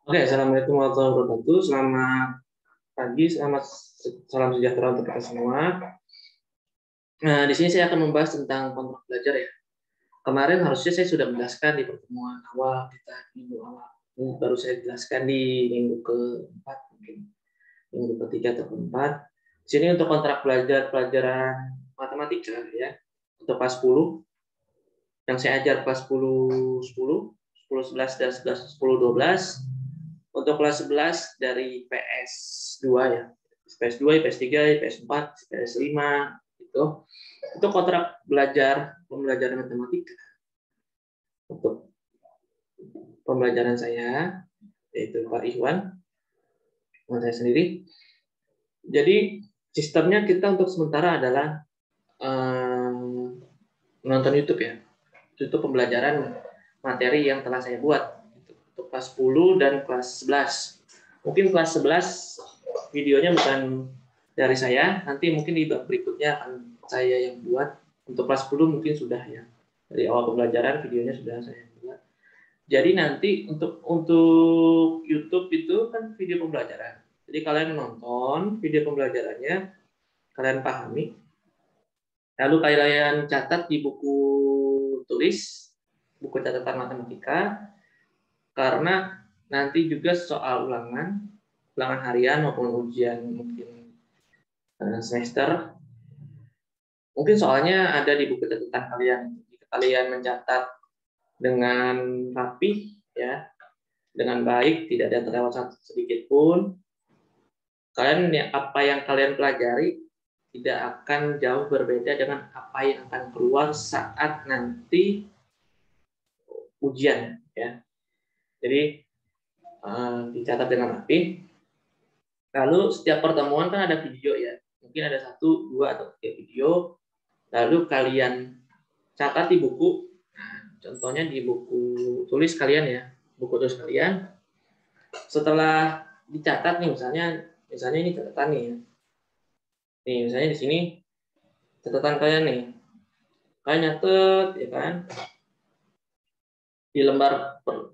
Oke, assalamualaikum warahmatullahi wabarakatuh. Selamat pagi, salam sejahtera untuk kita semua. Nah, di sini saya akan membahas tentang kontrak belajar ya. Kemarin harusnya saya sudah menjelaskan di pertemuan awal kita minggu awal. Ini baru saya jelaskan di minggu keempat mungkin, minggu ketiga atau keempat. Di sini untuk kontrak belajar pelajaran matematika ya, untuk kelas 10 yang saya ajar kelas 10, 10, 10, 11, dan 11, 10, 12. Untuk kelas 11 dari PS2 ya. PS2, PS3, PS4, PS5 itu. Itu kontrak belajar pembelajaran matematika. Untuk pembelajaran saya yaitu Pak Ikhwan, saya sendiri. Jadi sistemnya kita untuk sementara adalah menonton YouTube ya. Itu pembelajaran materi yang telah saya buat untuk kelas 10 dan kelas 11. Mungkin kelas 11 videonya bukan dari saya, nanti mungkin di bab berikutnya akan saya yang buat. Untuk kelas 10 mungkin sudah ya. Dari awal pembelajaran videonya sudah saya buat. Jadi nanti untuk YouTube itu kan video pembelajaran. Jadi kalian nonton video pembelajarannya, kalian pahami, lalu kalian catat di buku tulis, buku catatan matematika, karena nanti juga soal ulangan harian maupun ujian mungkin semester, mungkin soalnya ada di buku catatan kalian. Jika kalian mencatat dengan rapi, ya, dengan baik, tidak ada terlewat sedikit pun, kalian apa yang kalian pelajari tidak akan jauh berbeda dengan apa yang akan keluar saat nanti ujian, ya. Jadi dicatat dengan rapi. Lalu setiap pertemuan kan ada video ya, mungkin ada 1, 2, atau 3 video. Lalu kalian catat di buku. Nah, contohnya di buku tulis kalian ya, buku tulis kalian. Setelah dicatat nih, misalnya ini catatan nih. Nih misalnya di sini catatan kalian nih. Kalian nyatet ya kan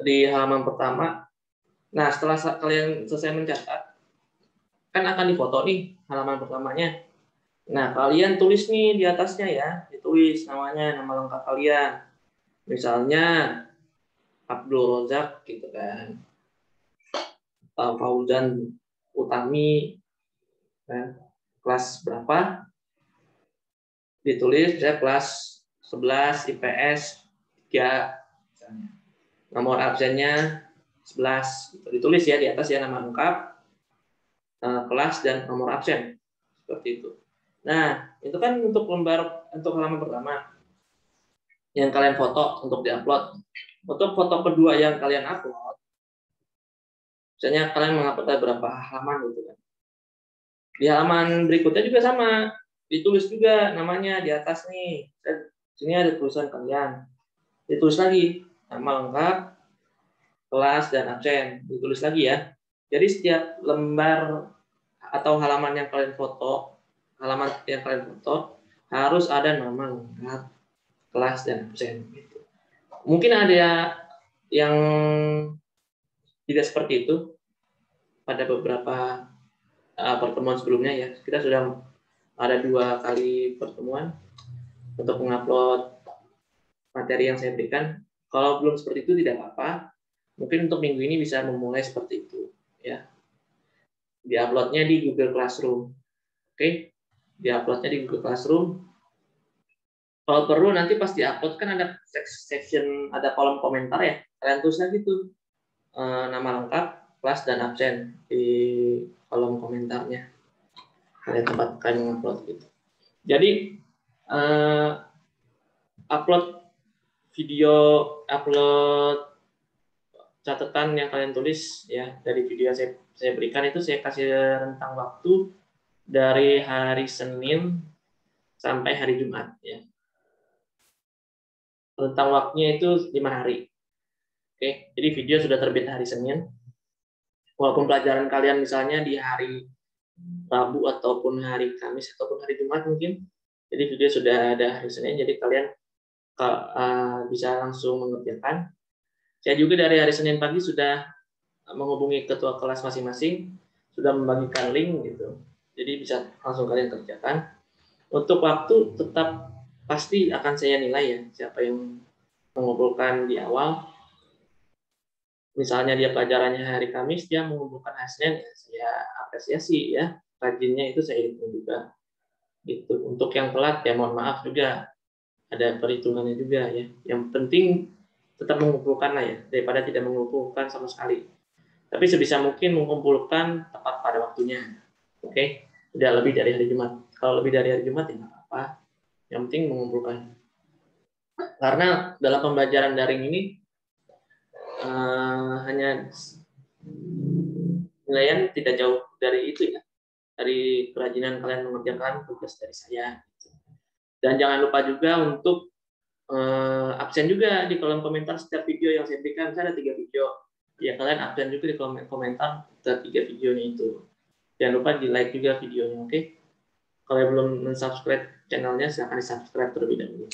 di halaman pertama. Nah, setelah kalian selesai mencatat, kan akan difoto nih halaman pertamanya. Nah, kalian tulis nih di atasnya ya, ditulis namanya, nama lengkap kalian. Misalnya Abdul Rozak gitu kan, Fauzan Utami, kan? Kelas berapa? Ditulis saya kelas 11 IPS 3 misalnya. Nomor absennya 11, gitu. Ditulis ya di atas ya nama lengkap, kelas dan nomor absen. Seperti itu. Nah, itu kan untuk halaman pertama yang kalian foto untuk diupload. Untuk foto kedua yang kalian upload, misalnya kalian mengupload berapa halaman gitu kan. Di halaman berikutnya juga sama, ditulis juga namanya di atas nih. Sini ada tulisan kalian. Ditulis lagi nama lengkap, kelas dan absen. Ditulis lagi ya. Jadi setiap lembar atau halaman yang kalian foto, harus ada nama lengkap, kelas dan absen gitu. Mungkin ada yang tidak seperti itu pada beberapa pertemuan sebelumnya ya. Kita sudah ada 2 kali pertemuan untuk mengupload materi yang saya berikan. Kalau belum seperti itu tidak apa-apa. Mungkin untuk minggu ini bisa memulai seperti itu ya. Diuploadnya di Google Classroom. Oke. Diuploadnya di Google Classroom. Kalau perlu nanti pas diupload kan ada section, ada kolom komentar ya. Kalian tulis lagi tuh nama lengkap, kelas dan absen di kolom komentarnya. Kalian tempatkan upload gitu. Jadi upload video, upload catatan yang kalian tulis ya dari video yang saya berikan itu saya kasih rentang waktu dari hari Senin sampai hari Jumat ya. Rentang waktunya itu 5 hari. Oke, jadi video sudah terbit hari Senin. Walaupun pelajaran kalian misalnya di hari Rabu ataupun hari Kamis ataupun hari Jumat mungkin, jadi video sudah ada hari Senin, jadi kalian bisa langsung mengerjakan. Saya juga dari hari Senin pagi sudah menghubungi ketua kelas masing-masing, sudah membagikan link gitu. Jadi bisa langsung kalian kerjakan. Untuk waktu tetap pasti akan saya nilai ya, siapa yang mengumpulkan di awal. Misalnya dia pelajarannya hari Kamis, dia mengumpulkan hasilnya, ya saya apresiasi ya, rajinnya itu saya hitung juga. Gitu. Untuk yang telat ya mohon maaf juga, ada perhitungannya juga ya. Yang penting tetap mengumpulkan lah ya, daripada tidak mengumpulkan sama sekali. Tapi sebisa mungkin mengumpulkan tepat pada waktunya. Oke, tidak lebih dari hari Jumat. Kalau lebih dari hari Jumat ya nggak apa-apa. Yang penting mengumpulkan. Karena dalam pembelajaran daring ini hanya penilaian tidak jauh dari itu ya, dari kerajinan kalian mengerjakan tugas dari saya. Dan jangan lupa juga untuk absen juga di kolom komentar setiap video yang saya berikan. Saya ada 3 video. Ya kalian absen juga di kolom komentar setiap 3 videonya itu. Jangan lupa di like juga videonya, oke? Kalau yang belum subscribe channelnya, silahkan di subscribe terlebih dahulu.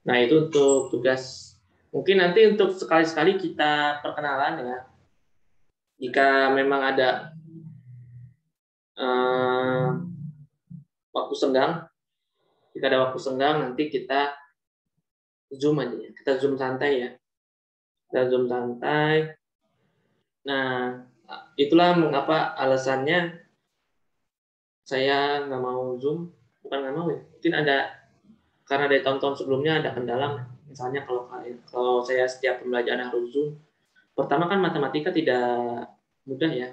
Nah itu untuk tugas. Mungkin nanti untuk sekali-sekali kita perkenalan ya. Jika memang ada waktu senggang, jika ada waktu senggang nanti kita zoom aja ya. Kita zoom santai ya. Kita zoom santai. Nah, itulah mengapa alasannya saya nggak mau zoom. Bukan nggak mau ya. Mungkin ada karena dari tahun-tahun sebelumnya ada kendala. Misalnya kalau saya setiap pembelajaran harus zoom. Pertama kan matematika tidak mudah ya.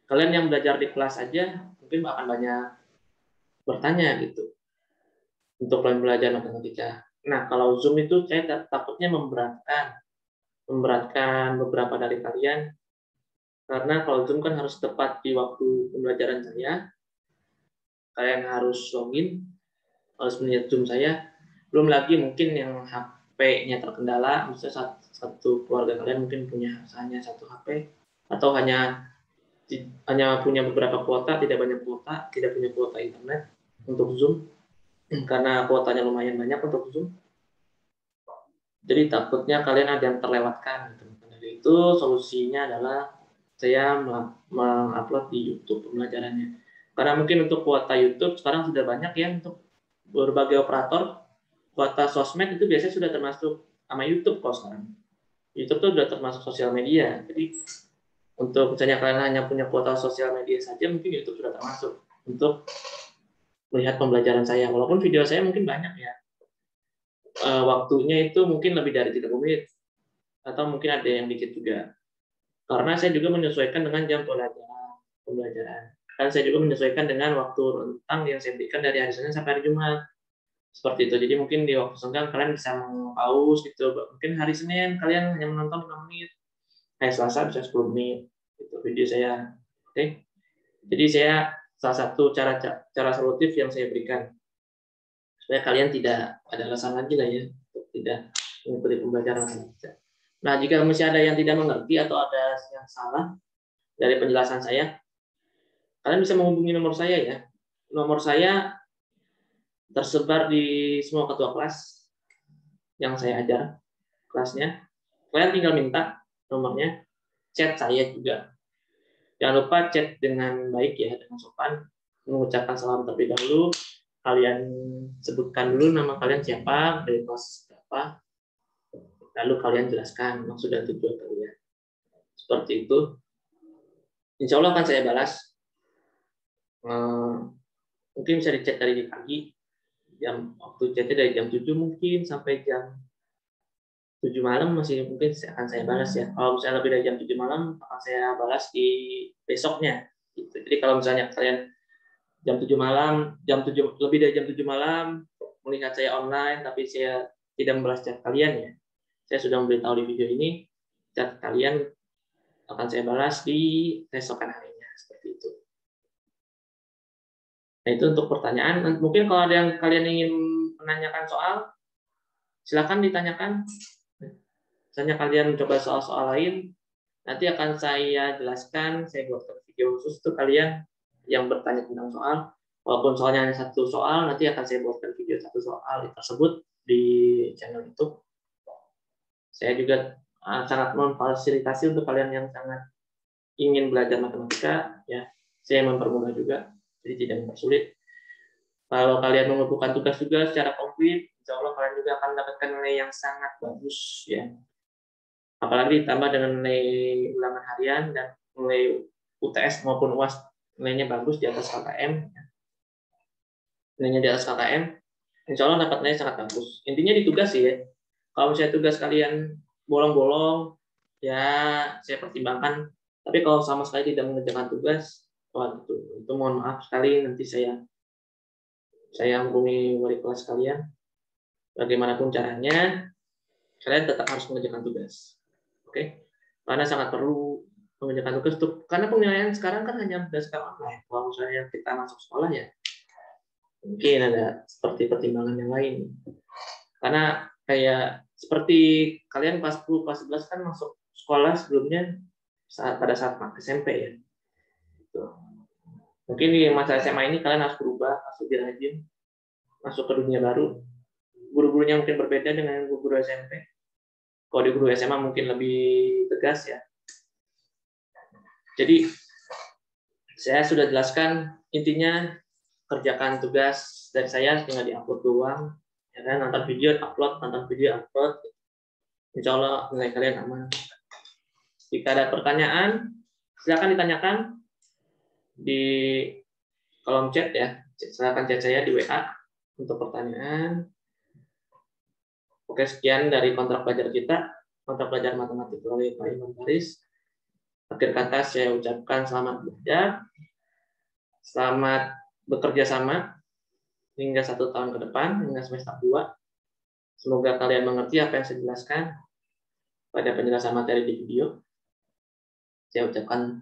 Kalian yang belajar di kelas aja mungkin akan banyak bertanya gitu untuk belajar matematika. Nah, kalau Zoom itu saya takutnya memberatkan beberapa dari kalian karena kalau Zoom kan harus tepat di waktu pembelajaran saya. Kalian harus login, harus melihat Zoom saya. Belum lagi mungkin yang HP-nya terkendala, misalnya satu keluarga kalian mungkin punya hanya satu HP atau hanya punya beberapa kuota, tidak banyak kuota, tidak punya kuota internet untuk Zoom karena kuotanya lumayan banyak untuk Zoom. Jadi takutnya kalian ada yang terlewatkan. Dari itu solusinya adalah saya mengupload di YouTube pembelajarannya. Karena mungkin untuk kuota YouTube sekarang sudah banyak ya untuk berbagai operator. Kuota sosmed itu biasanya sudah termasuk sama YouTube kok sekarang. YouTube itu sudah termasuk sosial media. Jadi untuk misalnya kalian hanya punya kuota sosial media saja, mungkin YouTube sudah termasuk untuk melihat pembelajaran saya. Walaupun video saya mungkin banyak ya. Waktunya itu mungkin lebih dari 30 menit. Atau mungkin ada yang dikit juga. Karena saya juga menyesuaikan dengan jam pembelajaran. Dan saya juga menyesuaikan dengan waktu rentang yang saya berikan dari hari Senin sampai hari Jumat. Seperti itu. Jadi mungkin di waktu senggang kalian bisa pause gitu. Mungkin hari Senin kalian hanya menonton 5 menit. Hari Selasa bisa 10 menit. Itu video saya. Oke. Jadi saya salah satu cara solutif yang saya berikan supaya kalian tidak ada alasan lagi lah ya untuk tidak mengikuti pembelajaran. Nah, jika masih ada yang tidak mengerti atau ada yang salah dari penjelasan saya, kalian bisa menghubungi nomor saya ya. Nomor saya tersebar di semua ketua kelas yang saya ajar kelasnya. Kalian tinggal minta nomornya, chat saya juga. Jangan lupa chat dengan baik ya, dengan sopan, mengucapkan salam terlebih dahulu. Kalian sebutkan dulu nama kalian siapa, dari kelas berapa, lalu kalian jelaskan maksud dan tujuan kalian. Seperti itu. Insya Allah akan saya balas. Mungkin bisa dicat dari pagi, waktu chatnya dari jam 7 mungkin sampai jam 7 malam masih mungkin akan saya balas ya. Kalau misalnya lebih dari jam 7 malam akan saya balas di besoknya. Gitu. Jadi kalau misalnya kalian jam 7 malam, lebih dari jam 7 malam melihat saya online tapi saya tidak membalas chat kalian ya. Saya sudah memberitahu di video ini, chat kalian akan saya balas di besokan harinya seperti itu. Nah, itu untuk pertanyaan. Mungkin kalau ada yang kalian ingin menanyakan soal, silakan ditanyakan. Misalnya kalian mencoba soal-soal lain, nanti akan saya jelaskan, saya buatkan video khusus untuk kalian yang bertanya tentang soal. Walaupun soalnya hanya satu soal, nanti akan saya buatkan video satu soal tersebut di channel YouTube. Saya juga sangat memfasilitasi untuk kalian yang sangat ingin belajar matematika, ya saya mempermudah juga, jadi tidak mempersulit. Kalau kalian mengumpulkan tugas juga secara komplit, insya Allah kalian juga akan mendapatkan nilai yang sangat bagus, ya. Apalagi ditambah dengan nilai ulangan harian dan nilai UTS maupun UAS nilainya bagus di atas KKM, nilainya di atas KKM, insya Allah dapat nilai sangat bagus. Intinya di tugas sih ya. Kalau misalnya tugas kalian bolong-bolong, ya saya pertimbangkan. Tapi kalau sama sekali tidak mengerjakan tugas, itu mohon maaf sekali, nanti saya hubungi wali kelas kalian. Bagaimanapun caranya, kalian tetap harus mengerjakan tugas. Oke? Karena sangat perlu mengerjakan tugas karena penilaian sekarang kan hanya berdasarkan online. Kalau misalnya kita masuk sekolah ya, mungkin ada seperti pertimbangan yang lain. Karena kayak seperti kalian kelas 10, kelas 11 kan masuk sekolah sebelumnya pada saat SMP ya. Gitu. Mungkin di masa SMA ini kalian harus berubah, harus lebih rajin, masuk ke dunia baru. Guru-gurunya mungkin berbeda dengan guru SMP. Kalau di guru SMA mungkin lebih tegas ya. Jadi saya sudah jelaskan intinya, kerjakan tugas dari saya, tinggal diupload doang. Ya kan, nonton video, upload, nonton video, upload. Insya Allah nilai kalian aman. Jika ada pertanyaan, silakan ditanyakan di kolom chat ya. Silakan chat saya di WA untuk pertanyaan. Oke, sekian dari kontrak pelajar kita, kontrak pelajar matematika oleh Pak Imam Faris. Akhir kata saya ucapkan selamat belajar, selamat bekerja sama hingga 1 tahun ke depan, hingga semester 2. Semoga kalian mengerti apa yang saya jelaskan pada penjelasan materi di video. Saya ucapkan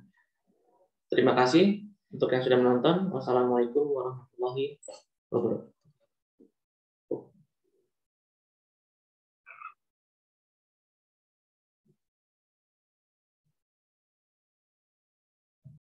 terima kasih untuk yang sudah menonton. Wassalamualaikum warahmatullahi wabarakatuh.